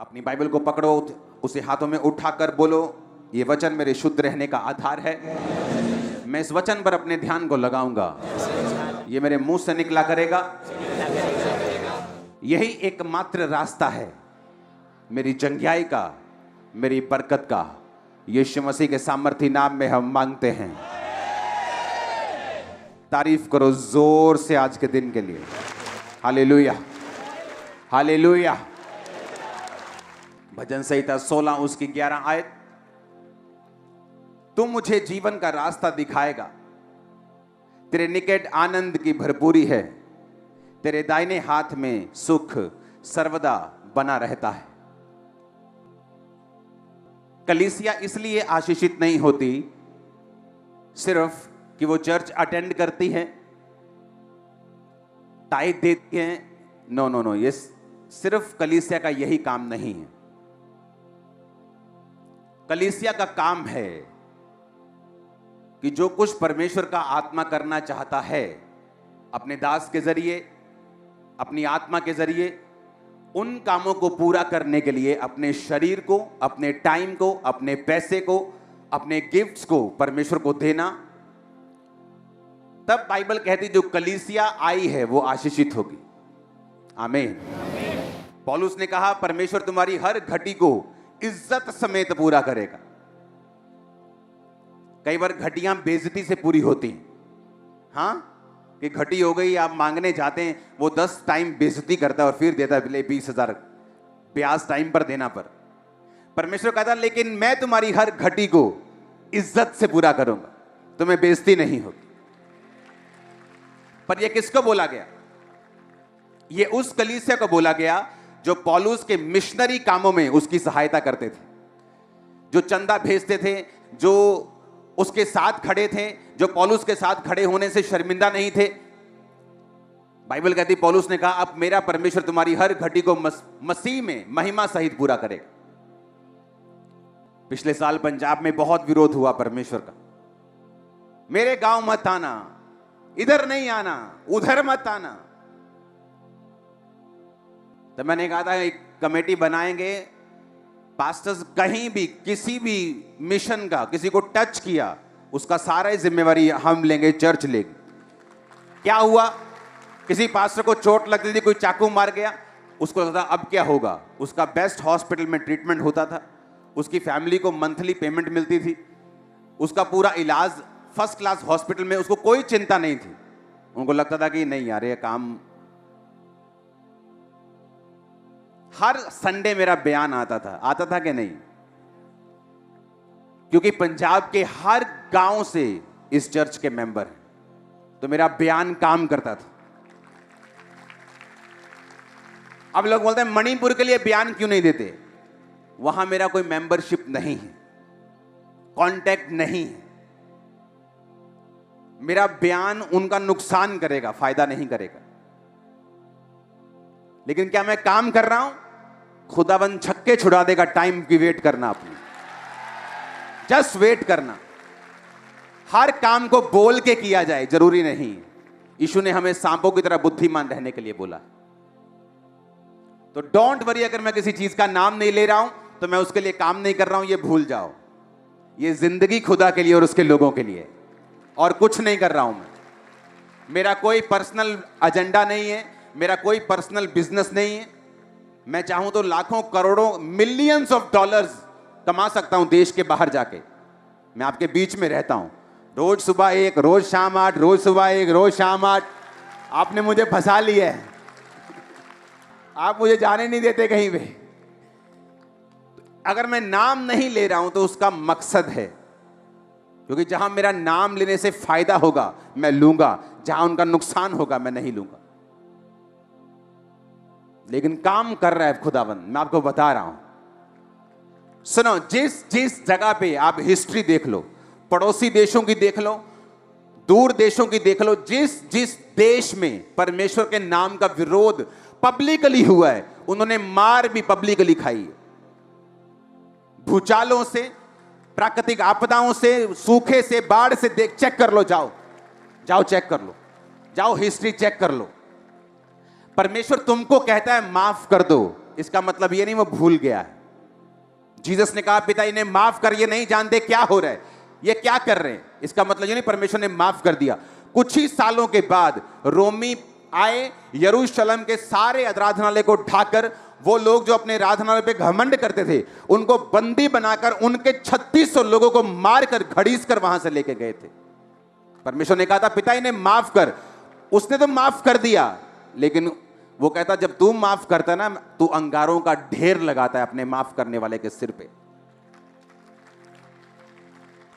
अपनी बाइबल को पकड़ो, उसे हाथों में उठाकर बोलो, ये वचन मेरे शुद्ध रहने का आधार है। मैं इस वचन पर अपने ध्यान को लगाऊंगा, ये मेरे मुंह से निकला करेगा। यही एकमात्र रास्ता है मेरी जंगियाई का, मेरी बरकत का। यीशु मसीह के सामर्थी नाम में हम मांगते हैं। तारीफ करो जोर से आज के दिन के लिए। Hallelujah, hallelujah. भजन संहिता 16 उसकी 11 आयत। तू मुझे जीवन का रास्ता दिखाएगा, तेरे निकट आनंद की भरपूरी है, तेरे दाहिने हाथ में सुख सर्वदा बना रहता है। कलीसिया इसलिए आशीषित नहीं होती सिर्फ कि वो चर्च अटेंड करती है, टाइट देती है। नो नो नो, ये सिर्फ कलीसिया का यही काम नहीं है। कलीसिया का काम है कि जो कुछ परमेश्वर का आत्मा करना चाहता है अपने दास के जरिए, अपनी आत्मा के जरिए, उन कामों को पूरा करने के लिए अपने शरीर को, अपने टाइम को, अपने पैसे को, अपने गिफ्ट्स को परमेश्वर को देना। तब बाइबल कहती जो कलीसिया आई है वो आशीषित होगी। आमीन। पौलुस ने कहा परमेश्वर तुम्हारी हर घटी को इज्जत समेत पूरा करेगा। कई बार घटियां बेइज्जती से पूरी होती हैं। हाँ, कि घटी हो गई, आप मांगने जाते हैं, वो 10 टाइम बेइज्जती करता है और फिर देता है 20,000 ब्याज टाइम पर देना पर। परमेश्वर कहता लेकिन मैं तुम्हारी हर घटी को इज्जत से पूरा करूंगा, तुम्हें बेइज्जती नहीं होगी। पर यह किसको बोला गया? यह उस कलीसिया को बोला गया जो पौलुस के मिशनरी कामों में उसकी सहायता करते थे, जो चंदा भेजते थे, जो उसके साथ खड़े थे, जो पौलुस के साथ खड़े होने से शर्मिंदा नहीं थे। बाइबल कहती पौलुस ने कहा अब मेरा परमेश्वर तुम्हारी हर घटी को मसीह में महिमा सहित पूरा करेगा। पिछले साल पंजाब में बहुत विरोध हुआ परमेश्वर का। मेरे गांव मत आना, इधर नहीं आना, उधर मत आना। तो मैंने कहा था एक कमेटी बनाएंगे, पास्टर्स कहीं भी किसी भी मिशन का किसी को टच किया उसका सारा जिम्मेवारी हम लेंगे, चर्च लेगी। क्या हुआ? किसी पास्टर को चोट लगती थी, कोई चाकू मार गया, उसको लगता अब क्या होगा, उसका बेस्ट हॉस्पिटल में ट्रीटमेंट होता था, उसकी फैमिली को मंथली पेमेंट मिलती थी, उसका पूरा इलाज फर्स्ट क्लास हॉस्पिटल में, उसको कोई चिंता नहीं थी। उनको लगता था कि नहीं यार ये काम। हर संडे मेरा बयान आता था कि नहीं? क्योंकि पंजाब के हर गांव से इस चर्च के मेंबर हैं, तो मेरा बयान काम करता था। अब लोग बोलते हैं मणिपुर के लिए बयान क्यों नहीं देते? वहां मेरा कोई मेंबरशिप नहीं है, कांटेक्ट नहीं है। मेरा बयान उनका नुकसान करेगा, फायदा नहीं करेगा। लेकिन क्या मैं काम कर रहा हूं? खुदाबंद छक्के छुड़ा देगा। टाइम की वेट करना, अपनी जस्ट वेट करना। हर काम को बोल के किया जाए जरूरी नहीं। यीशु ने हमें सांपों की तरह बुद्धिमान रहने के लिए बोला। तो डोंट वरी, अगर मैं किसी चीज का नाम नहीं ले रहा हूं तो मैं उसके लिए काम नहीं कर रहा हूं, ये भूल जाओ। ये जिंदगी खुदा के लिए और उसके लोगों के लिए, और कुछ नहीं कर रहा हूं मैं। मेरा कोई पर्सनल एजेंडा नहीं है, मेरा कोई पर्सनल बिजनेस नहीं है। मैं चाहूं तो लाखों करोड़ों मिलियंस ऑफ डॉलर्स कमा सकता हूं देश के बाहर जाके। मैं आपके बीच में रहता हूं, रोज सुबह 1, रोज शाम 8, रोज सुबह 1, रोज शाम 8। आपने मुझे फंसा लिया है, आप मुझे जाने नहीं देते कहीं पे। अगर मैं नाम नहीं ले रहा हूं तो उसका मकसद है, क्योंकि जहां मेरा नाम लेने से फायदा होगा मैं लूंगा, जहां उनका नुकसान होगा मैं नहीं लूंगा। लेकिन काम कर रहा है खुदावंद, मैं आपको बता रहा हूं। सुनो, जिस जगह पे आप हिस्ट्री देख लो, पड़ोसी देशों की देख लो, दूर देशों की देख लो, जिस देश में परमेश्वर के नाम का विरोध पब्लिकली हुआ है, उन्होंने मार भी पब्लिकली खाई है। भूचालों से, प्राकृतिक आपदाओं से, सूखे से, बाढ़ से, चेक कर लो, जाओ चेक कर लो, जाओ हिस्ट्री चेक कर लो। परमेश्वर तुमको कहता है माफ कर दो, इसका मतलब ये नहीं वो भूल गया है। जीसस ने कहा पिता इन्हें माफ कर, ये नहीं जानते क्या हो रहा है, ये क्या कर रहे हैं। इसका मतलब ये नहीं परमेश्वर ने माफ कर दिया। कुछ ही सालों के बाद रोमी आए, यरूशलेम के सारे आराधनालय को ढाकर, वो लोग जो अपने आराधनालय पे घमंड करते थे उनको बंदी बनाकर उनके 3600 लोगों को मारकर घड़ीस कर वहां से लेके गए थे। परमेश्वर ने कहा था पिता इन्हें माफ कर, उसने तो माफ कर दिया, लेकिन वो कहता जब तू माफ करता ना, तू अंगारों का ढेर लगाता है अपने माफ करने वाले के सिर पे।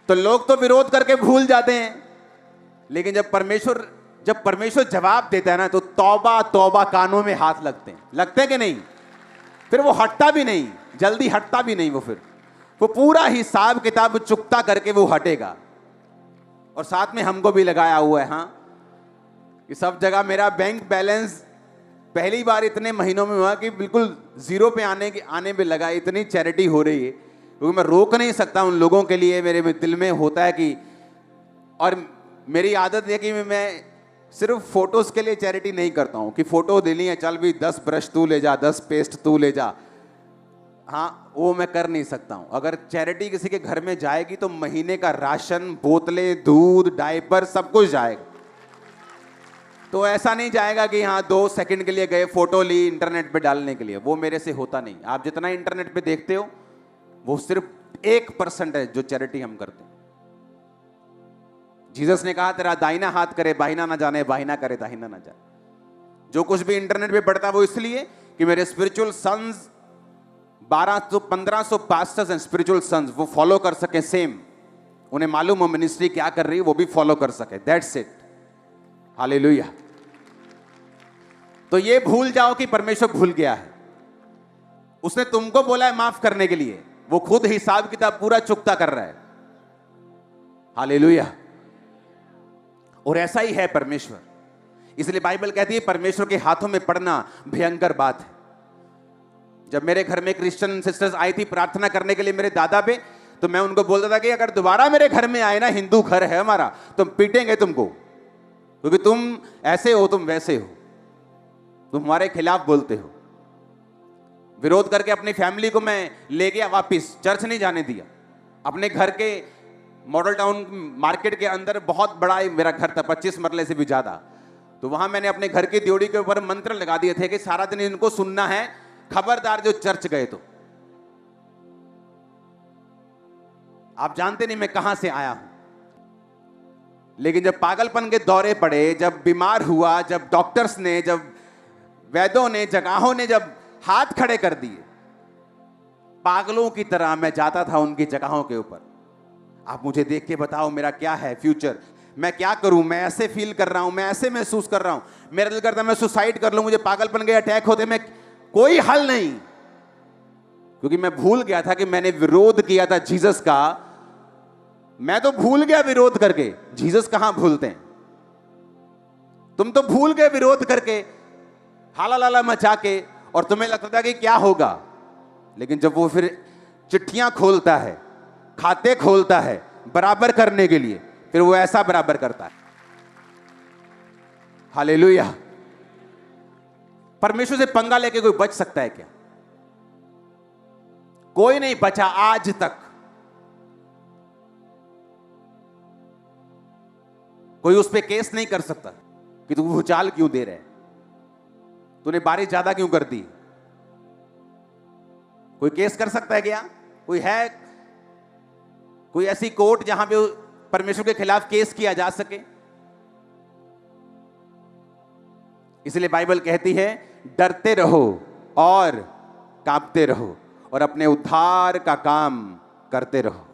तो लोग तो विरोध करके भूल जाते हैं, लेकिन जब परमेश्वर जवाब देता है ना, तो तौबा तौबा कानों में हाथ लगते हैं कि नहीं। फिर वो हटता भी नहीं, जल्दी हटता भी नहीं, वो पूरा हिसाब किताब चुकता करके वो हटेगा। और साथ में हमको भी लगाया हुआ है, हाँ, कि सब जगह मेरा बैंक बैलेंस पहली बार इतने महीनों में हुआ कि बिल्कुल जीरो पे आने पे लगा। इतनी चैरिटी हो रही है, क्योंकि मैं रोक नहीं सकता उन लोगों के लिए। मेरे दिल में होता है कि, और मेरी आदत है कि मैं सिर्फ फोटोज के लिए चैरिटी नहीं करता हूं कि फोटो देनी है, चल भी 10 ब्रश तू ले जा, 10 पेस्ट तू ले जा। हाँ, वो मैं कर नहीं सकता हूं। अगर चैरिटी किसी के घर में जाएगी तो महीने का राशन, बोतलें, दूध, डायपर सब कुछ जाएगा। तो ऐसा नहीं जाएगा कि हाँ 2 सेकंड के लिए गए, फोटो ली इंटरनेट पे डालने के लिए। वो मेरे से होता नहीं। आप जितना इंटरनेट पे देखते हो वो सिर्फ 1% है जो चैरिटी हम करते हैं। जीसस ने कहा तेरा दाहिना हाथ करे बाहिना ना जाने, बाहिना करे दाहिना ना जाने। जो कुछ भी इंटरनेट पे पढ़ता है वो इसलिए कि मेरे spiritual sons 1200-1500 pastors and spiritual sons वो फॉलो कर सके सेम, उन्हें मालूम हो मिनिस्ट्री क्या कर रही है, वो भी फॉलो कर सके। That's it. हालेलुया। तो ये भूल जाओ कि परमेश्वर भूल गया है। उसने तुमको बोला है माफ करने के लिए, वो खुद हिसाब किताब पूरा चुकता कर रहा है। हालेलुया। और ऐसा ही है परमेश्वर। इसलिए बाइबल कहती है परमेश्वर के हाथों में पड़ना भयंकर बात है। जब मेरे घर में क्रिश्चियन सिस्टर्स आई थी प्रार्थना करने के लिए मेरे दादा पे, तो मैं उनको बोलता था कि अगर दोबारा मेरे घर में आए ना, हिंदू घर है हमारा, तो पीटेंगे तुमको, क्योंकि तुम ऐसे हो, तुम वैसे हो, तुम हमारे खिलाफ बोलते हो। विरोध करके अपनी फैमिली को मैं ले गया वापिस, चर्च नहीं जाने दिया। अपने घर के मॉडल टाउन मार्केट के अंदर बहुत बड़ा मेरा घर था, 25 मरले से भी ज्यादा। तो वहां मैंने अपने घर की ड्योढ़ी के ऊपर मंत्र लगा दिए थे कि सारा दिन इनको सुनना है, खबरदार जो चर्च गए तो। आप जानते नहीं मैं कहां से आया हूं, लेकिन जब पागलपन के दौरे पड़े, जब बीमार हुआ, जब डॉक्टर्स ने, जब वैद्यों ने, जगहों ने जब हाथ खड़े कर दिए, पागलों की तरह मैं जाता था उनकी जगहों के ऊपर। आप मुझे देख के बताओ मेरा क्या है फ्यूचर, मैं क्या करूं, मैं ऐसे फील कर रहा हूं, मैं ऐसे महसूस कर रहा हूं, मेरा दिल करता मैं सुसाइड कर लूं, मुझे पागलपन के अटैक होते, मैं कोई हल नहीं। क्योंकि मैं भूल गया था कि मैंने विरोध किया था जीसस का। मैं तो भूल गया विरोध करके, जीसस कहां भूलते हैं। तुम तो भूल गए विरोध करके, हाला लाला मचा के, और तुम्हें लगता था कि क्या होगा। लेकिन जब वो फिर चिट्ठियां खोलता है, खाते खोलता है बराबर करने के लिए, फिर वो ऐसा बराबर करता है। हालेलुया। परमेश्वर से पंगा लेके कोई बच सकता है क्या? कोई नहीं बचा आज तक। कोई उस पर केस नहीं कर सकता कि तू भूचाल क्यों दे रहा है, तूने बारिश ज्यादा क्यों कर दी। कोई केस कर सकता है क्या? कोई है कोई ऐसी कोर्ट जहां पे परमेश्वर के खिलाफ केस किया जा सके? इसलिए बाइबल कहती है डरते रहो और कांपते रहो और अपने उद्धार का काम करते रहो।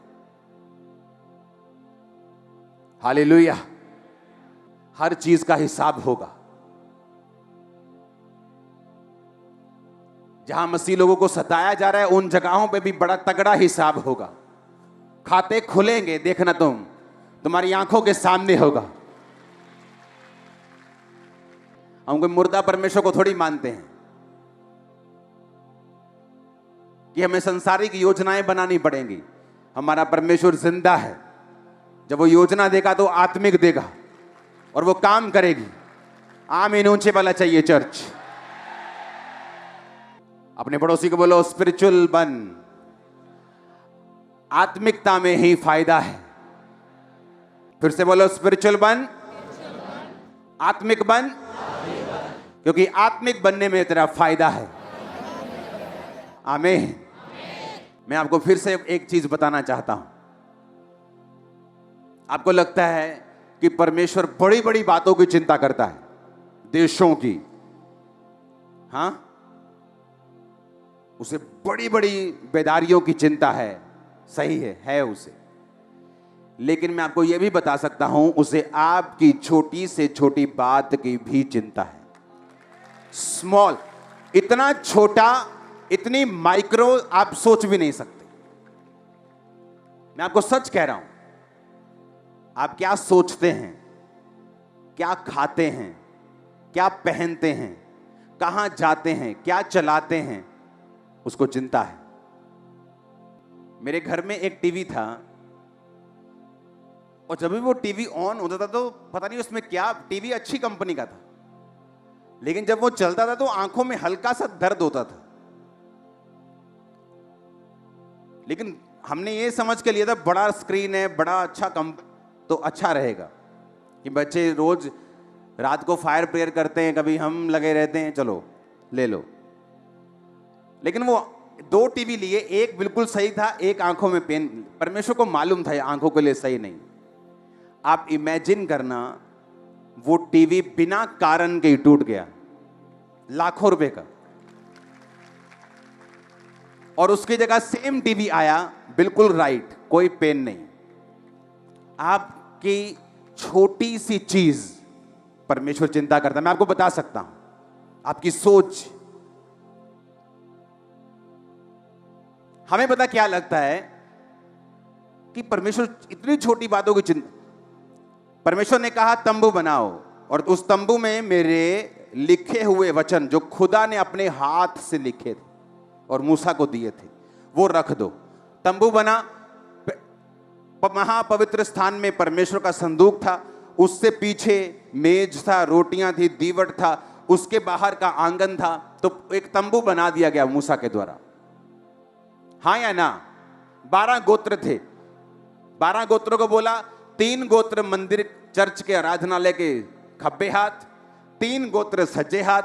हालेलुया। हर चीज का हिसाब होगा। जहां मसीह लोगों को सताया जा रहा है उन जगहों पे भी बड़ा तगड़ा हिसाब होगा। खाते खुलेंगे, देखना तुम्हारी आंखों के सामने होगा। हम कोई मुर्दा परमेश्वर को थोड़ी मानते हैं कि हमें संसारिक योजनाएं बनानी पड़ेंगी। हमारा परमेश्वर जिंदा है। जब वो योजना देगा तो आत्मिक देगा और वो काम करेगी। आमीन ऊंचे वाला चाहिए चर्च। अपने पड़ोसी को बोलो स्पिरिचुअल बन, आत्मिकता में ही फायदा है। फिर से बोलो स्पिरिचुअल बन, आत्मिक बन, क्योंकि आत्मिक बनने में तेरा फायदा है। आमीन। मैं आपको फिर से एक चीज बताना चाहता हूं। आपको लगता है कि परमेश्वर बड़ी बड़ी बातों की चिंता करता है, देशों की, हां, उसे बड़ी बड़ी बेदारियों की चिंता है, सही है उसे। लेकिन मैं आपको यह भी बता सकता हूं, उसे आपकी छोटी से छोटी बात की भी चिंता है। स्मॉल, इतना छोटा, इतनी माइक्रो आप सोच भी नहीं सकते। मैं आपको सच कह रहा हूं, आप क्या सोचते हैं, क्या खाते हैं, क्या पहनते हैं, कहां जाते हैं, क्या चलाते हैं, उसको चिंता है। मेरे घर में एक टीवी था, और जब भी वो टीवी ऑन होता था तो पता नहीं उसमें क्या, टीवी अच्छी कंपनी का था, लेकिन जब वो चलता था तो आंखों में हल्का सा दर्द होता था। लेकिन हमने ये समझ के लिया था बड़ा स्क्रीन है, बड़ा अच्छा तो अच्छा रहेगा, कि बच्चे रोज रात को फायर प्रेयर करते हैं, कभी हम लगे रहते हैं, चलो ले लो। लेकिन वो 2 टीवी लिए, एक बिल्कुल सही था, एक आंखों में पेन। परमेश्वर को मालूम था आंखों के लिए सही नहीं। आप इमेजिन करना, वो टीवी बिना कारण के ही टूट गया, लाखों रुपए का, और उसकी जगह सेम टीवी आया, बिल्कुल राइट, कोई पेन नहीं। आपकी छोटी सी चीज परमेश्वर चिंता करता है। मैं आपको बता सकता हूं, आपकी सोच। हमें पता क्या लगता है कि परमेश्वर इतनी छोटी बातों की चिंता। परमेश्वर ने कहा तंबू बनाओ, और उस तंबू में मेरे लिखे हुए वचन जो खुदा ने अपने हाथ से लिखे थे और मूसा को दिए थे, वो रख दो। तंबू बना, महापवित्र स्थान में परमेश्वर का संदूक था, उससे पीछे मेज था, रोटियां थी, दीवट था, उसके बाहर का आंगन था। तो एक तंबू बना दिया गया मूसा के द्वारा, हाँ या ना। 12 गोत्र थे, 12 गोत्रों को बोला, 3 गोत्र मंदिर चर्च के आराधनालय के खब्बे हाथ, 3 गोत्र सज्जे हाथ,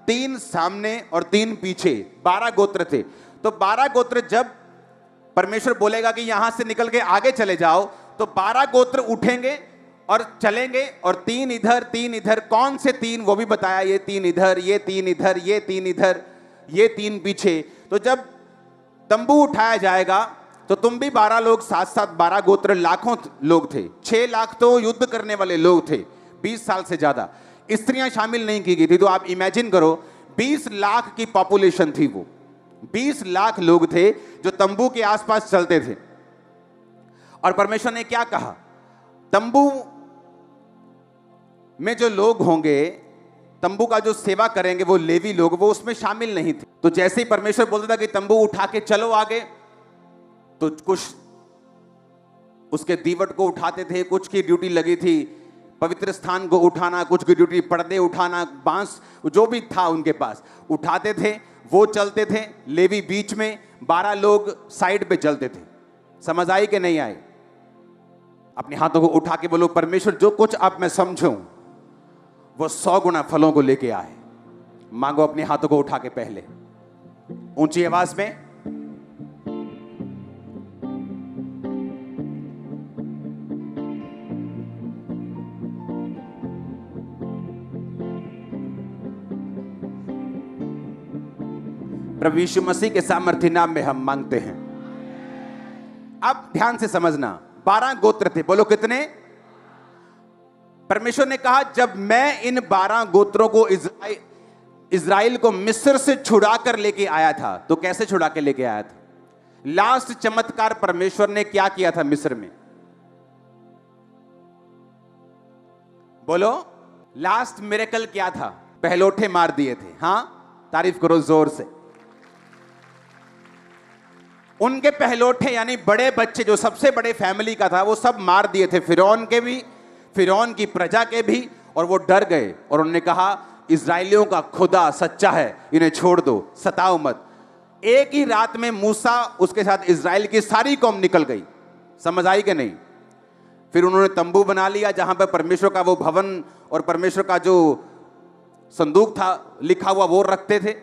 3 सामने और 3 पीछे, 12 गोत्र थे। तो 12 गोत्र जब परमेश्वर बोलेगा कि यहां से निकल के आगे चले जाओ, तो 12 गोत्र उठेंगे और चलेंगे, और 3 इधर 3 इधर। कौन से 3 वो भी बताया, ये 3 इधर, ये 3 इधर, ये 3 इधर, ये 3 पीछे। तो जब तंबू उठाया जाएगा तो तुम भी 12 लोग साथ साथ, 12 गोत्र, लाखों लोग थे। 6 लाख तो युद्ध करने वाले लोग थे, 20 साल से ज्यादा। स्त्रियां शामिल नहीं की गई थी। तो आप इमेजिन करो, 20 लाख की पॉपुलेशन थी वो, 20 लाख लोग थे जो तंबू के आसपास चलते थे। और परमेश्वर ने क्या कहा, तंबू में जो लोग होंगे, तंबू का जो सेवा करेंगे, वो लेवी लोग, वो उसमें शामिल नहीं थे। तो जैसे ही परमेश्वर बोलता था कि तंबू उठा के चलो आगे, तो कुछ उसके दीवट को उठाते थे, कुछ की ड्यूटी लगी थी पवित्र स्थान को उठाना, कुछ की ड्यूटी पर्दे उठाना, बांस जो भी था उनके पास उठाते थे, वो चलते थे। लेवी बीच में, 12 लोग साइड पे चलते थे। समझ आई कि नहीं आई? अपने हाथों को उठा के बोलो, परमेश्वर जो कुछ अब मैं समझूं वो 100 गुना फलों को लेके आए। मांगो अपने हाथों को उठा के पहले, ऊंची आवाज में। प्रभु यीशु मसीह के सामर्थ्य नाम में हम मांगते हैं। अब ध्यान से समझना, 12 गोत्र थे। बोलो कितने? परमेश्वर ने कहा, जब मैं इन 12 गोत्रों को इज़राइल को मिस्र से छुड़ा कर लेके आया था, तो कैसे छुड़ा के लेके आया था? लास्ट चमत्कार परमेश्वर ने क्या किया था मिस्र में? बोलो, लास्ट मिरेकल क्या था? पहलोठे मार दिए थे। हां, तारीफ करो जोर से। उनके पहलोठे यानी बड़े बच्चे, जो सबसे बड़े फैमिली का था, वो सब मार दिए थे, फिरौन के भी, फिरौन की प्रजा के भी। और वो डर गए और उन्होंने कहा, इजराइलियों का खुदा सच्चा है, इन्हें छोड़ दो, सताओ मत। एक ही रात में मूसा उसके साथ इजराइल की सारी कौम निकल गई। समझ आई कि नहीं? फिर उन्होंने तंबू बना लिया जहां पर परमेश्वर का वो भवन और परमेश्वर का जो संदूक था लिखा हुआ वो रखते थे।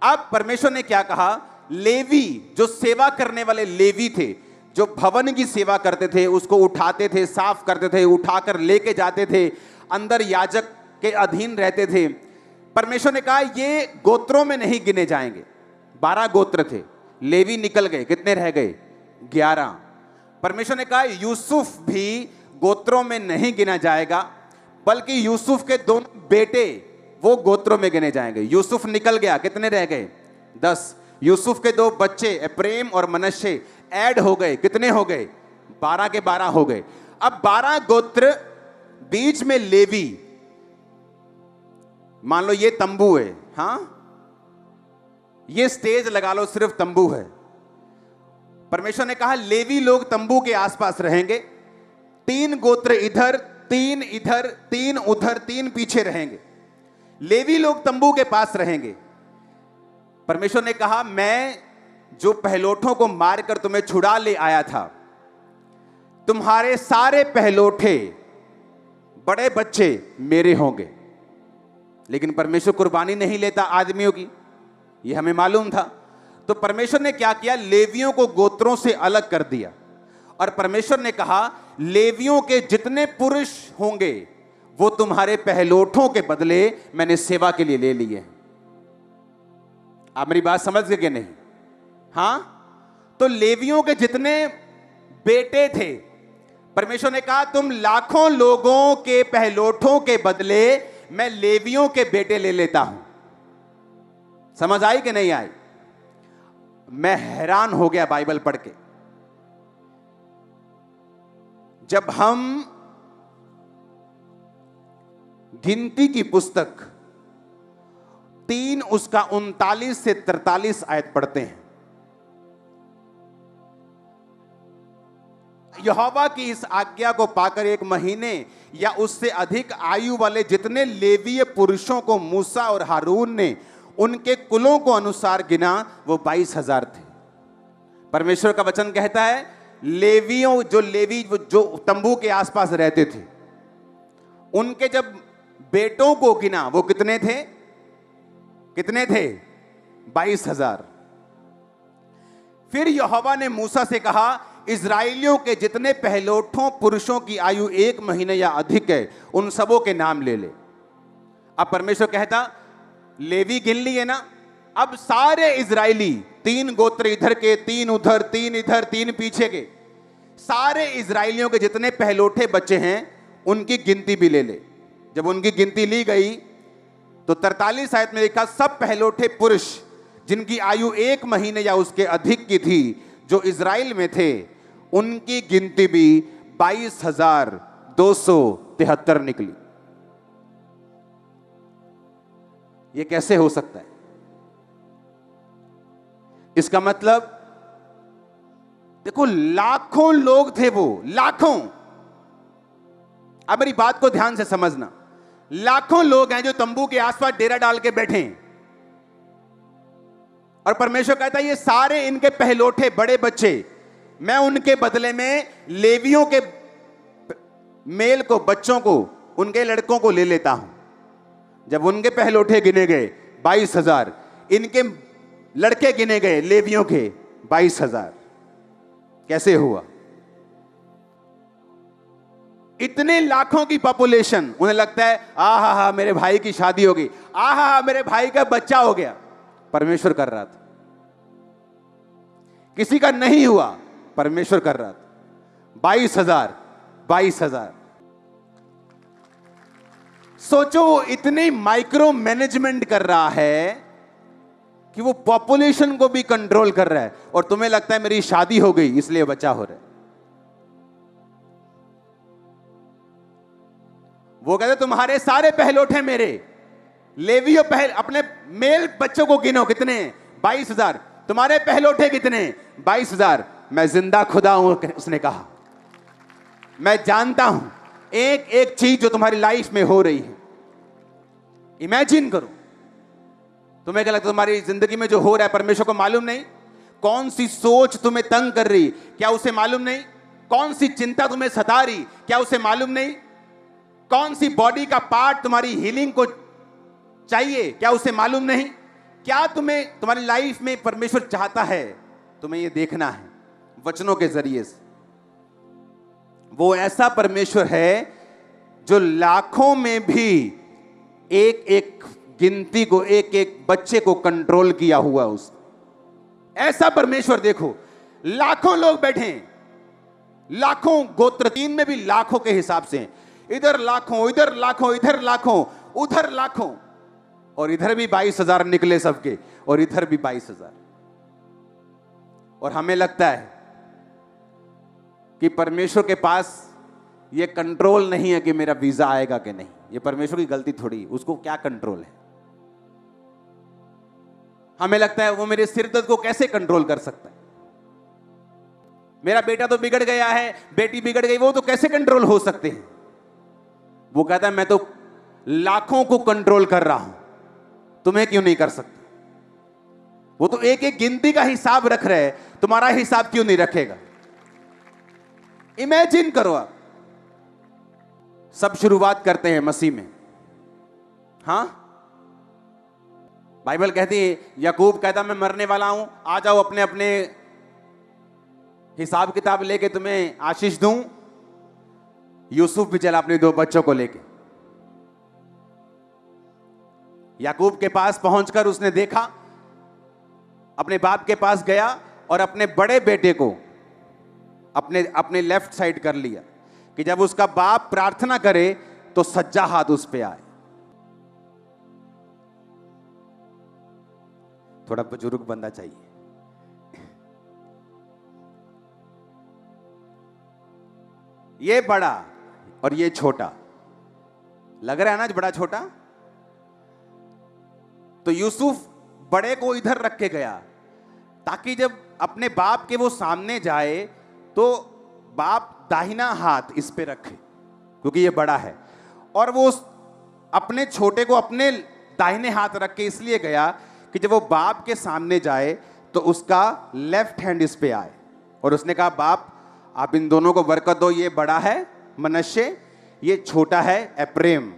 अब परमेश्वर ने क्या कहा, लेवी जो सेवा करने वाले लेवी थे, जो भवन की सेवा करते थे, उसको उठाते थे, साफ करते थे, उठाकर लेके जाते थे, अंदर याजक के अधीन रहते थे। परमेश्वर ने कहा ये गोत्रों में नहीं गिने जाएंगे। 12 गोत्र थे, लेवी निकल गए, कितने रह गए? 11। परमेश्वर ने कहा यूसुफ भी गोत्रों में नहीं गिना जाएगा, बल्कि यूसुफ के दोनों बेटे वो गोत्रों में गिने जाएंगे। यूसुफ निकल गया, कितने रह गए? 10। यूसुफ के 2 बच्चे एप्रेम और मनश्शे ऐड हो गए, कितने हो गए? 12 के 12 हो गए। अब 12 गोत्र, बीच में लेवी। मान लो ये तंबू है, हां, ये स्टेज लगा लो, सिर्फ तंबू है। परमेश्वर ने कहा लेवी लोग तंबू के आसपास रहेंगे, 3 गोत्र इधर, 3 इधर, 3 उधर, 3 पीछे रहेंगे। लेवी लोग तंबू के पास रहेंगे। परमेश्वर ने कहा मैं जो पहलोठों को मारकर तुम्हें छुड़ा ले आया था, तुम्हारे सारे पहलोठे बड़े बच्चे मेरे होंगे। लेकिन परमेश्वर कुर्बानी नहीं लेता आदमियों की, यह हमें मालूम था। तो परमेश्वर ने क्या किया, लेवियों को गोत्रों से अलग कर दिया। और परमेश्वर ने कहा लेवियों के जितने पुरुष होंगे वो तुम्हारे पहलोठों के बदले मैंने सेवा के लिए ले लिए हैं। आप मेरी बात समझ गए कि नहीं? हां, तो लेवियों के जितने बेटे थे, परमेश्वर ने कहा तुम लाखों लोगों के पहलोठों के बदले मैं लेवियों के बेटे ले लेता हूं। समझ आई कि नहीं आई? मैं हैरान हो गया बाइबल पढ़ के। जब हम गिनती की पुस्तक 3 उसका 39 से 43 आयत पढ़ते हैं, यहोवा की इस आज्ञा को पाकर 1 महीने या उससे अधिक आयु वाले जितने लेवीय पुरुषों को मूसा और हारून ने उनके कुलों को अनुसार गिना, वो 22,000 थे। परमेश्वर का वचन कहता है लेवियों, जो लेवी जो तंबू के आसपास रहते थे, उनके जब बेटों को गिना वो कितने थे? कितने थे? 22,000। फिर यहोवा ने मूसा से कहा इजराइलियों के जितने पहलोठों पुरुषों की आयु 1 महीने या अधिक है उन सबों के नाम ले ले। अब परमेश्वर कहता लेवी गिन लिए ना, अब सारे इजराइली, 3 गोत्र इधर के, 3 उधर, 3 इधर, 3 पीछे के, सारे इजराइलियों के जितने पहलोठे बच्चे हैं उनकी गिनती भी ले ले। जब उनकी गिनती ली गई तो 43 आयत में लिखा सब पहलोठे पुरुष जिनकी आयु 1 महीने या उसके अधिक की थी जो इजराइल में थे, उनकी गिनती भी 22,273 निकली। यह कैसे हो सकता है? इसका मतलब देखो लाखों लोग थे, वो लाखों। अब मेरी बात को ध्यान से समझना, लाखों लोग हैं जो तंबू के आसपास डेरा डाल के बैठे हैं, और परमेश्वर कहता है ये सारे इनके पहलोठे बड़े बच्चे मैं उनके बदले में लेवियों के मेल को, बच्चों को, उनके लड़कों को ले लेता हूं। जब उनके पहलोठे गिने गए 22,000, इनके लड़के गिने गए लेवियों के 22,000। कैसे हुआ? इतने लाखों की पॉपुलेशन, उन्हें लगता है आहा हा मेरे भाई की शादी होगी, आहा हा मेरे भाई का बच्चा हो गया। परमेश्वर कर रहा था। किसी का नहीं हुआ, परमेश्वर कर रहा था। 22,000, 22,000। सोचो इतनी माइक्रो मैनेजमेंट कर रहा है कि वो पॉपुलेशन को भी कंट्रोल कर रहा है, और तुम्हें लगता है मेरी शादी हो गई इसलिए बच्चा हो रहा है। वो कहते तुम्हारे सारे पहलोठे मेरे, लेवियों अपने मेल बच्चों को गिनो, कितने? 22,000। तुम्हारे पहलोठे कितने? 22,000। मैं जिंदा खुदा हूं, उसने कहा। मैं जानता हूं एक एक चीज जो तुम्हारी लाइफ में हो रही है। इमेजिन करो तुम्हें क्या लगता है तुम्हारी जिंदगी में जो हो रहा है परमेश्वर को मालूम नहीं? कौन सी सोच तुम्हें तंग कर रही, क्या उसे मालूम नहीं? कौन सी चिंता तुम्हें सता रही, क्या उसे मालूम नहीं? कौन सी बॉडी का पार्ट तुम्हारी हीलिंग को चाहिए, क्या उसे मालूम नहीं? क्या तुम्हें तुम्हारी लाइफ में परमेश्वर चाहता है, तुम्हें यह देखना है वचनों के जरिए से। वो ऐसा परमेश्वर है जो लाखों में भी एक एक गिनती को, एक एक बच्चे को कंट्रोल किया हुआ उस ऐसा परमेश्वर। देखो लाखों लोग बैठे हैं, लाखों गोत्र, 3 में भी लाखों के हिसाब से, इधर लाखों, इधर लाखों, इधर लाखों, उधर लाखों, और इधर भी 22,000 निकले सबके, और इधर भी 22,000। और हमें लगता है कि परमेश्वर के पास ये कंट्रोल नहीं है कि मेरा वीजा आएगा कि नहीं। ये परमेश्वर की गलती थोड़ी, उसको क्या कंट्रोल है? हमें लगता है वो मेरे सिर दर्द को कैसे कंट्रोल कर सकता है? मेरा बेटा तो बिगड़ गया है, बेटी बिगड़ गई, वो तो कैसे कंट्रोल हो सकते हैं? वो कहता है मैं तो लाखों को कंट्रोल कर रहा हूं, तुम्हें क्यों नहीं कर सकता? वो तो एक एक गिनती का हिसाब रख रहे हैं, तुम्हारा हिसाब क्यों नहीं रखेगा? इमेजिन करो आप, सब शुरुआत करते हैं मसीह में। हां, बाइबल कहती है, याकूब कहता मैं मरने वाला हूं, आ जाओ अपने अपने हिसाब किताब लेके तुम्हें आशीष दूं। यूसुफ भी चला अपने 2 बच्चों को लेके। याकूब के पास पहुंचकर उसने देखा, अपने बाप के पास गया और अपने बड़े बेटे को अपने अपने लेफ्ट साइड कर लिया कि जब उसका बाप प्रार्थना करे तो सज्जा हाथ उस पे आए। थोड़ा बुजुर्ग बंदा चाहिए। ये बड़ा और ये छोटा लग रहा है ना, बड़ा छोटा। तो यूसुफ बड़े को इधर रख के गया ताकि जब अपने बाप के वो सामने जाए तो बाप दाहिना हाथ इस पे रखे, क्योंकि ये बड़ा है। और वो अपने छोटे को अपने दाहिने हाथ रख के इसलिए गया कि जब वो बाप के सामने जाए तो उसका लेफ्ट हैंड इस पे आए। और उसने कहा बाप आप इन दोनों को बरकत दो, ये बड़ा है मनश्शे, ये छोटा है एप्रेम।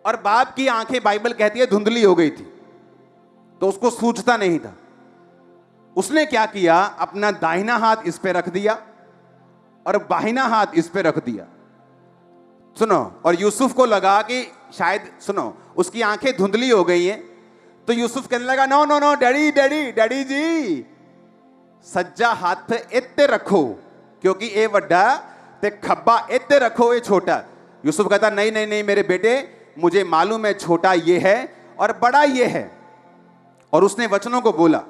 और बाप की आंखें बाइबल कहती है धुंधली हो गई थी, तो उसको सूझता नहीं था। उसने क्या किया, अपना दाहिना हाथ इस पे रख दिया और बाहिना हाथ इस पे रख दिया। सुनो, और यूसुफ को लगा कि शायद, सुनो, उसकी आंखें धुंधली हो गई हैं, तो यूसुफ कहने लगा no no no daddy daddy daddy ji, सज्जा हाथ इत्ते रखो क्योंकि ये वड्डा ते खब्बा इत्ते रखो ये छोटा। यूसुफ कहता नहीं नहीं नहीं मेरे बेटे, मुझे मालूम है छोटा ये है और बड़ा ये है। और उसने वचनों को बोला।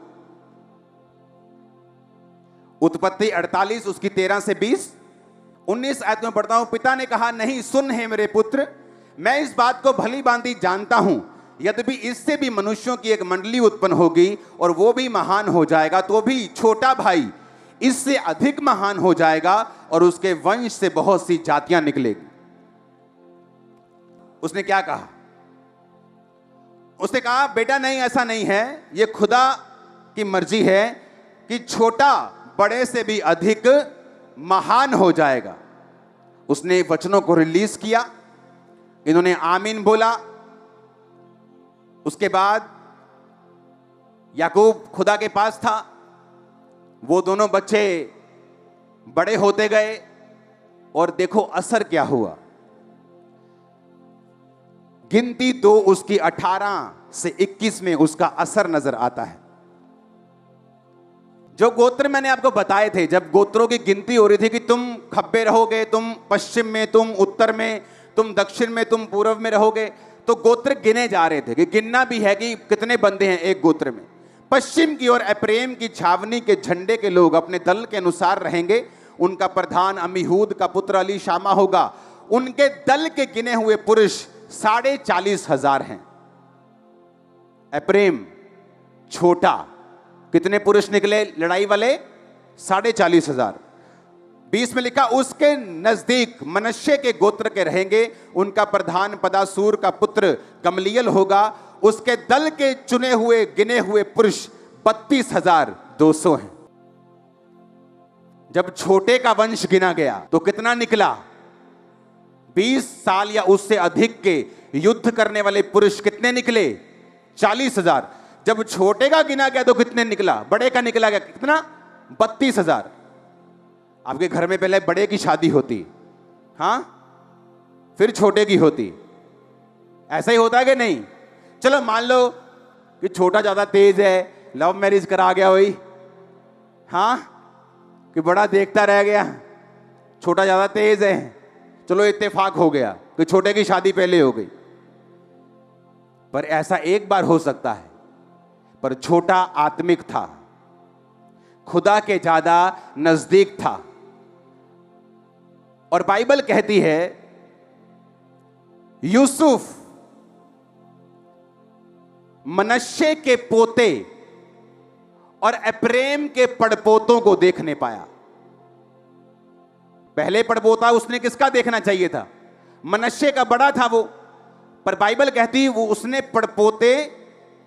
उत्पत्ति 48 उसकी 13 से 20, 19 आयत में पढ़ता हूं। पिता ने कहा नहीं, सुन है मेरे पुत्र, मैं इस बात को भली भांति जानता हूं, यद्यपि इससे भी मनुष्यों की एक मंडली उत्पन्न होगी और वो भी महान हो जाएगा, तो भी छोटा भाई इससे अधिक महान हो जाएगा और उसके वंश से बहुत सी जातियां निकलेगी। उसने क्या कहा? उसने कहा बेटा नहीं, ऐसा नहीं है, ये खुदा की मर्जी है कि छोटा बड़े से भी अधिक महान हो जाएगा। उसने वचनों को रिलीज किया, इन्होंने आमीन बोला। उसके बाद याकूब खुदा के पास था, वो दोनों बच्चे बड़े होते गए और देखो असर क्या हुआ। गिनती 2 उसकी 18 से 21 में उसका असर नजर आता है। जो गोत्र मैंने आपको बताए थे, जब गोत्रों की गिनती हो रही थी कि तुम खब्बे रहोगे, तुम पश्चिम में, तुम उत्तर में, तुम दक्षिण में, तुम पूर्व में रहोगे, तो गोत्र गिने जा रहे थे कि गिनना भी है कि कितने बंदे हैं एक गोत्र में। पश्चिम की ओर एप्रेम की छावनी के झंडे के लोग अपने दल के अनुसार रहेंगे। उनका प्रधान अमीहूद का पुत्र अली शामा होगा। उनके दल के गिने हुए पुरुष 40,500 हैं। एप्रेम छोटा, कितने पुरुष निकले लड़ाई वाले? 40,500। 20 में लिखा उसके नजदीक मनश्शे के गोत्र के रहेंगे। उनका प्रधान पदासूर का पुत्र गमलीएल होगा। उसके दल के चुने हुए गिने हुए पुरुष 32,200 हैं। जब छोटे का वंश गिना गया तो कितना निकला? 20 साल या उससे अधिक के युद्ध करने वाले पुरुष कितने निकले? 40,000। जब छोटे का गिना गया तो कितने निकला? बड़े का निकला गया कितना? 32,000। आपके घर में पहले बड़े की शादी होती, हाँ, फिर छोटे की होती, ऐसा ही होता है कि नहीं? चलो मान लो कि छोटा ज्यादा तेज है, लव मैरिज करा गया वही, हाँ, कि बड़ा देखता रह गया, छोटा ज्यादा तेज है, चलो इत्तेफाक हो गया कि छोटे की शादी पहले हो गई। पर ऐसा एक बार हो सकता है, पर छोटा आत्मिक था, खुदा के ज्यादा नजदीक था। और बाइबल कहती है यूसुफ मनश्शे के पोते और एप्रेम के पड़पोतों को देखने पाया। पहले पड़पोता उसने किसका देखना चाहिए था? मनश्शे का बड़ा था वो, पर बाइबल कहती है वो उसने पड़पोते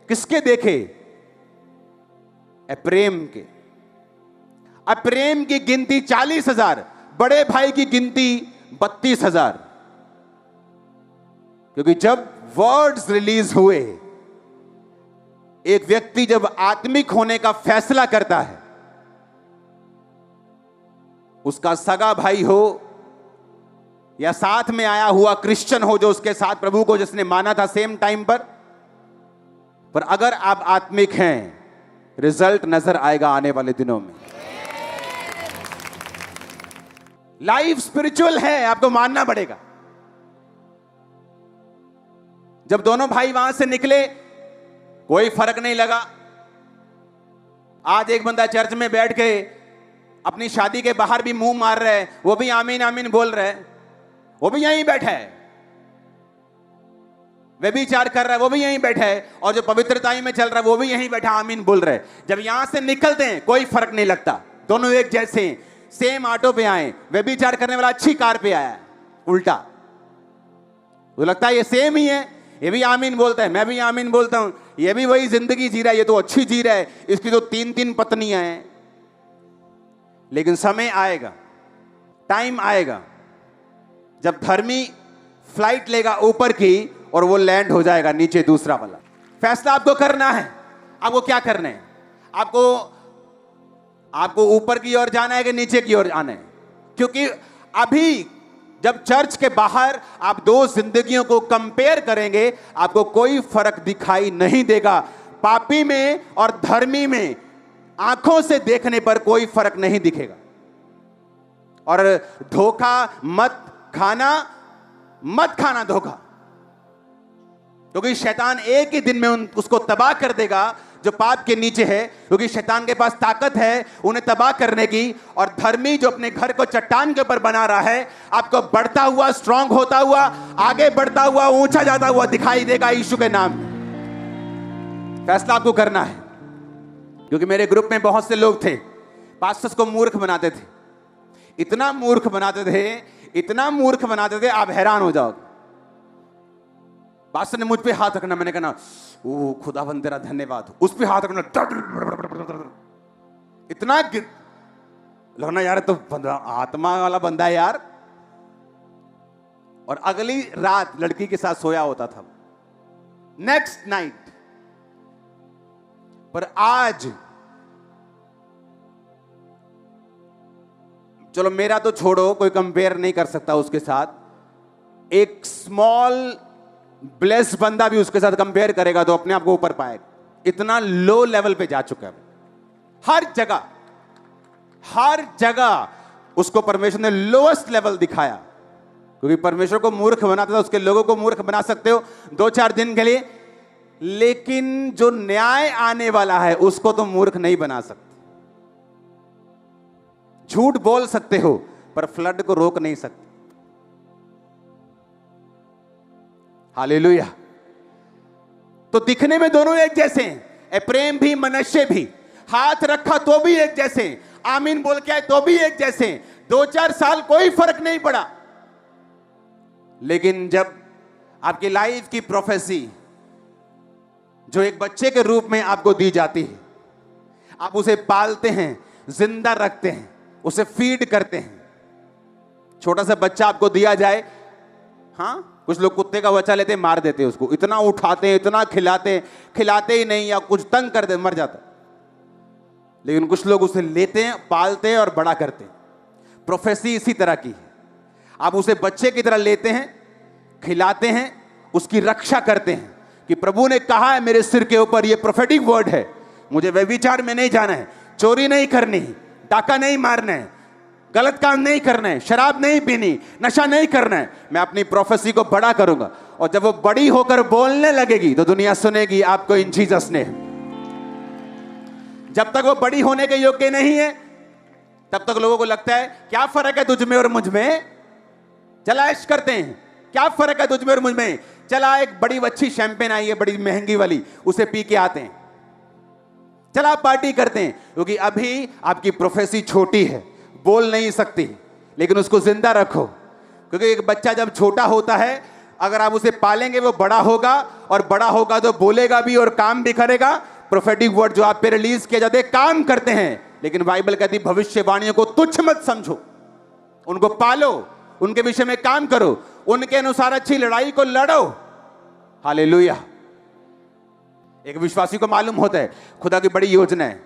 किसके देखे? एप्रेम के। एप्रेम की गिनती 40,000, बड़े भाई की गिनती 32,000। क्योंकि जब वर्ड्स रिलीज हुए, एक व्यक्ति जब आत्मिक होने का फैसला करता है, उसका सगा भाई हो या साथ में आया हुआ क्रिश्चियन हो जो उसके साथ प्रभु को जिसने माना था सेम टाइम पर अगर आप आत्मिक हैं, रिजल्ट नजर आएगा आने वाले दिनों में। लाइफ स्पिरिचुअल है, आपको मानना पड़ेगा। जब दोनों भाई वहां से निकले कोई फर्क नहीं लगा। आज एक बंदा चर्च में बैठ के अपनी शादी के बाहर भी मुंह मार रहा है, वो भी आमीन आमीन बोल रहा है, वो भी यहीं बैठा है। व्यभिचार कर रहा है, वो भी यहीं बैठा है। और जो पवित्रता में चल रहा है वो भी यहीं बैठा आमीन बोल रहा है। जब यहां से निकलते हैं कोई फर्क नहीं लगता, दोनों एक जैसे हैं। सेम ऑटो पे आए, व्यभिचार करने वाला अच्छी कार पे आया, उल्टा तो लगता है ये सेम ही है। ये भी आमीन बोलता है, मैं भी आमीन बोलता हूं, ये भी वही जिंदगी जी रहा है, ये तो अच्छी जी रहा है, इसकी तो 3-3 पत्नियां हैं। लेकिन समय आएगा, टाइम आएगा जब धर्मी फ्लाइट लेगा ऊपर की और वो लैंड हो जाएगा नीचे दूसरा वाला। फैसला आपको करना है। आपको क्या करना है? आपको ऊपर की ओर जाना है कि नीचे की ओर जाना है? क्योंकि अभी जब चर्च के बाहर आप दो जिंदगियों को कंपेयर करेंगे, आपको कोई फर्क दिखाई नहीं देगा। पापी में और धर्मी में आंखों से देखने पर कोई फर्क नहीं दिखेगा। और धोखा मत खाना धोखा, क्योंकि शैतान एक ही दिन में उसको तबाह कर देगा जो पाप के नीचे है, क्योंकि शैतान के पास ताकत है उन्हें तबाह करने की। और धर्मी जो अपने घर को चट्टान के ऊपर बना रहा है, आपको बढ़ता हुआ, स्ट्रांग होता हुआ, आगे बढ़ता हुआ, ऊंचा जाता हुआ दिखाई देगा यीशु के नाम में। फैसला आपको करना है। क्योंकि मेरे ग्रुप में बहुत से लोग थे, पास्टर्स को मूर्ख बनाते थे, इतना मूर्ख बनाते थे आप हैरान हो जाओगे। पास्टर ने मुझ पे हाथ रखना, मैंने कहा ओ खुदावंद तेरा धन्यवाद, उस पे हाथ रखना, इतना लगना यार तो आत्मा वाला बंदा है यार। और अगली रात लड़की के साथ सोया होता था, नेक्स्ट नाइट। पर आज चलो मेरा तो छोड़ो, कोई कंपेयर नहीं कर सकता उसके साथ। एक स्मॉल ब्लेस्ड बंदा भी उसके साथ कंपेयर करेगा तो अपने आप को ऊपर पाएगा। इतना लो लेवल पे जा चुका है। हर जगह उसको परमेश्वर ने लोएस्ट लेवल दिखाया, क्योंकि परमेश्वर को मूर्ख बनाता था, उसके लोगों को मूर्ख बना सकते हो 2-4 दिन के लिए, लेकिन जो न्याय आने वाला है उसको तो मूर्ख नहीं बना सकते। झूठ बोल सकते हो पर फ्लड को रोक नहीं सकते। हालेलुया। तो दिखने में दोनों एक जैसे हैं, एप्रेम भी मनश्शे भी। हाथ रखा तो भी एक जैसे, आमीन बोल के आए तो भी एक जैसे। 2-4 साल कोई फर्क नहीं पड़ा। लेकिन जब आपकी लाइफ की प्रोफेसी जो एक बच्चे के रूप में आपको दी जाती है। आप उसे पालते हैं, जिंदा रखते हैं, उसे फीड करते हैं। छोटा सा बच्चा आपको दिया जाए, हाँ, कुछ लोग कुत्ते का बच्चा लेते हैं, मार देते हैं उसको, इतना उठाते हैं, इतना खिलाते हैं, खिलाते ही नहीं या कुछ तंग कर दे, मर जाता है। लेकिन कुछ लोग उसे लेते हैं, पालते हैं और बड़ा करते हैं। प्रोफेसी इसी तरह की है। आप उसे बच्चे की तरह लेते हैं, खिलाते हैं, उसकी रक्षा करते हैं कि प्रभु ने कहा है मेरे सिर के ऊपर, ये प्रोफेटिक वर्ड है, मुझे व्यभिचार में नहीं जाना है, चोरी नहीं करनी, डाका नहीं मारना है, गलत काम नहीं करना है, शराब नहीं पीनी, नशा नहीं करना है। मैं अपनी प्रोफेसी को बड़ा करूंगा और जब वो बड़ी होकर बोलने लगेगी तो दुनिया सुनेगी आपको इन जीसस ने। जब तक वो बड़ी होने के योग्य नहीं है तब तक लोगों को लगता है क्या फर्क है तुझ में और मुझ में, चला ऐश करते हैं, क्या फर्क है तुझ में और मुझ में, चला एक बड़ी अच्छी शैंपेन आई है बड़ी महंगी वाली, उसे पी के आते हैं, चला पार्टी करते हैं। क्योंकि अभी आपकी प्रोफेसी छोटी है, बोल नहीं सकती, लेकिन उसको जिंदा रखो। क्योंकि एक बच्चा जब छोटा होता है, अगर आप उसे पालेंगे वो बड़ा होगा, और बड़ा होगा तो बोलेगा भी और काम भी करेगा। प्रोफेटिक वर्ड जो आप पे रिलीज किए जाते काम करते हैं, लेकिन बाइबल कहती भविष्यवाणियों को तुच्छ मत समझो, उनको पालो, उनके विषय में काम करो, उनके अनुसार अच्छी लड़ाई को लड़ो। हालेलुया। एक विश्वासी को मालूम होता है खुदा की बड़ी योजना है,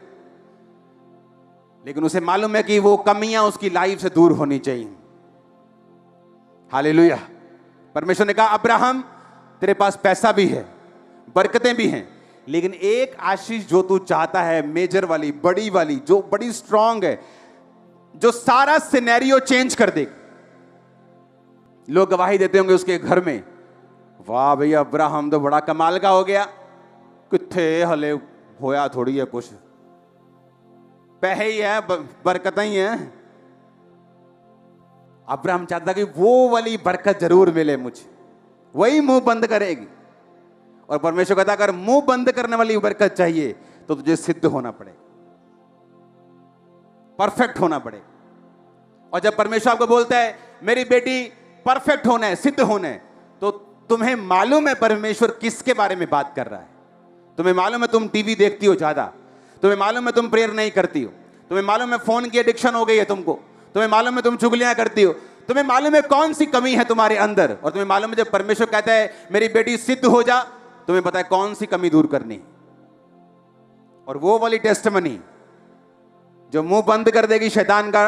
लेकिन उसे मालूम है कि वो कमियां उसकी लाइफ से दूर होनी चाहिए। हालेलुया। परमेश्वर ने कहा अब्राहम तेरे पास पैसा भी है, बरकतें भी हैं, लेकिन एक आशीष जो तू चाहता है, मेजर वाली, बड़ी वाली, जो बड़ी स्ट्रांग है, जो सारा सिनेरियो चेंज कर दे। लोग गवाही देते होंगे उसके घर में, वाह भैया अब्राहम तो बड़ा कमाल का हो गया, किथे हले होया थोड़ी है कुछ, पैसे ही है, बरकत ही है। अब्राहम चाहता कि वो वाली बरकत जरूर मिले मुझे, वही मुंह बंद करेगी। और परमेश्वर कहता अगर मुंह बंद करने वाली बरकत चाहिए तो तुझे सिद्ध होना पड़ेगा, परफेक्ट होना पड़ेगा। और जब परमेश्वर आपको बोलता है मेरी बेटी परफेक्ट होना है, सिद्ध होना है, तो तुम्हें मालूम है परमेश्वर किसके बारे में बात कर रहा है। तुम्हें मालूम है तुम टीवी देखती हो ज्यादा, तुम्हें मालूम है तुम प्रेयर नहीं करती हो, तुम्हें मालूम है फोन की एडिक्शन हो गई है तुमको, तुम्हें मालूम है तुम चुगलियां करती हो, तुम्हें मालूम है कौन सी कमी है तुम्हारे अंदर, और तुम्हें मालूम है जब परमेश्वर कहता है मेरी बेटी सिद्ध हो जा, तुम्हें पता है कौन सी कमी दूर करनी। और वो वाली टेस्टमनी जो मुंह बंद कर देगी शैतान का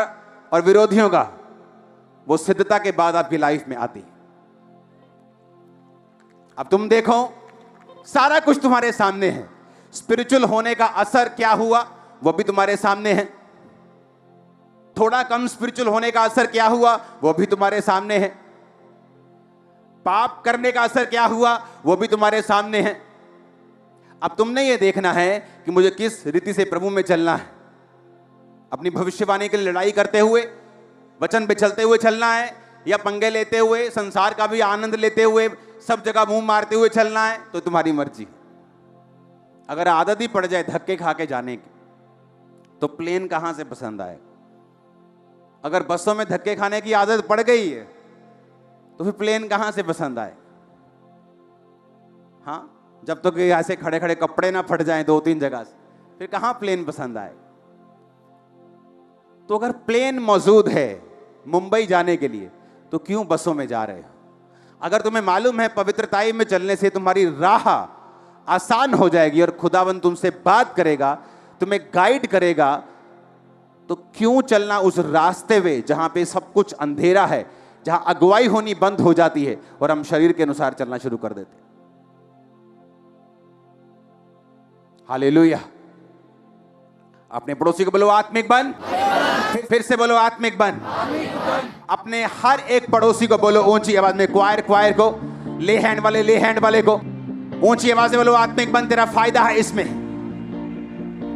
और विरोधियों का, वो सिद्धता के बाद आपकी लाइफ में आती। अब तुम देखो सारा कुछ तुम्हारे सामने है, स्पिरिचुअल होने का असर क्या हुआ वो भी तुम्हारे सामने है, थोड़ा कम स्पिरिचुअल होने का असर क्या हुआ वो भी तुम्हारे सामने है, पाप करने का असर क्या हुआ वो भी तुम्हारे सामने है। अब तुमने ये देखना है कि मुझे किस रीति से प्रभु में चलना है, अपनी भविष्यवाणी के लिए लड़ाई करते हुए, वचन पे चलते हुए चलना है, या पंगे लेते हुए, संसार का भी आनंद लेते हुए, सब जगह मुंह मारते हुए चलना है, तो तुम्हारी मर्जी। अगर आदत ही पड़ जाए धक्के खा के जाने की तो प्लेन कहां से पसंद आए। अगर बसों में धक्के खाने की आदत पड़ गई है तो फिर प्लेन कहां से पसंद आए। हाँ, जब तक ऐसे खड़े खड़े कपड़े ना फट जाएं 2-3 जगह से, फिर कहां प्लेन पसंद आए। तो अगर प्लेन मौजूद है मुंबई जाने के लिए तो क्यों बसों में जा रहे हो। अगर तुम्हें मालूम है पवित्रताई में चलने से तुम्हारी राह आसान हो जाएगी और खुदावन तुमसे बात करेगा, तुम्हें गाइड करेगा, तो क्यों चलना उस रास्ते में जहां पे सब कुछ अंधेरा है, जहां अगुवाई होनी बंद हो जाती है और हम शरीर के अनुसार चलना शुरू कर देते हैं। हालेलुया। अपने पड़ोसी को बोलो आत्मिक बन, फिर से बोलो आत्मिक बन। अपने हर एक पड़ोसी को बोलो ऊंची आवाज में, क्वायर को, ले हैंड वाले को ऊंची आवाज में बोलो आत्मिक बन, तेरा फायदा है इसमें।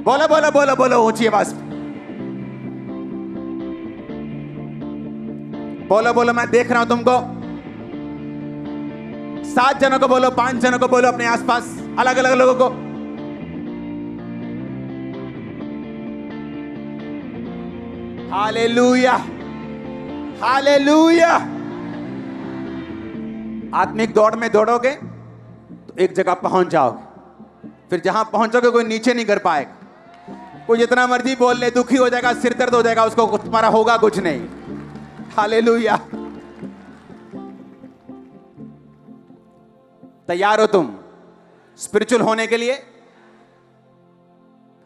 बोलो बोलो बोलो बोलो ऊंची आवाज में बोलो बोलो, मैं देख रहा हूं तुमको। 7 जनों को बोलो, 5 जनों को बोलो, अपने आसपास अलग अलग लोगों को। Hallelujah, hallelujah. आत्मिक दौड़ में दौड़ोगे तो एक जगह पहुंच जाओगे, फिर जहां पहुंचोगे कोई नीचे नहीं कर पाएगा। कोई जितना मर्जी बोल ले, दुखी हो जाएगा, सिर दर्द हो जाएगा, उसको तुम्हारा होगा कुछ नहीं। हालेलुया। तैयार हो तुम स्पिरिचुअल होने के लिए?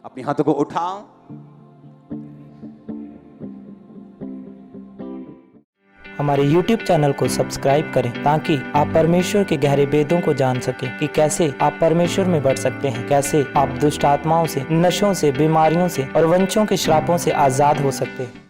अपने हाथों को उठाओ। हमारे YouTube चैनल को सब्सक्राइब करें ताकि आप परमेश्वर के गहरे वेदों को जान सकें कि कैसे आप परमेश्वर में बढ़ सकते हैं, कैसे आप दुष्ट आत्माओं से, नशों से, बीमारियों से और वंशों के श्रापों से आजाद हो सकते हैं।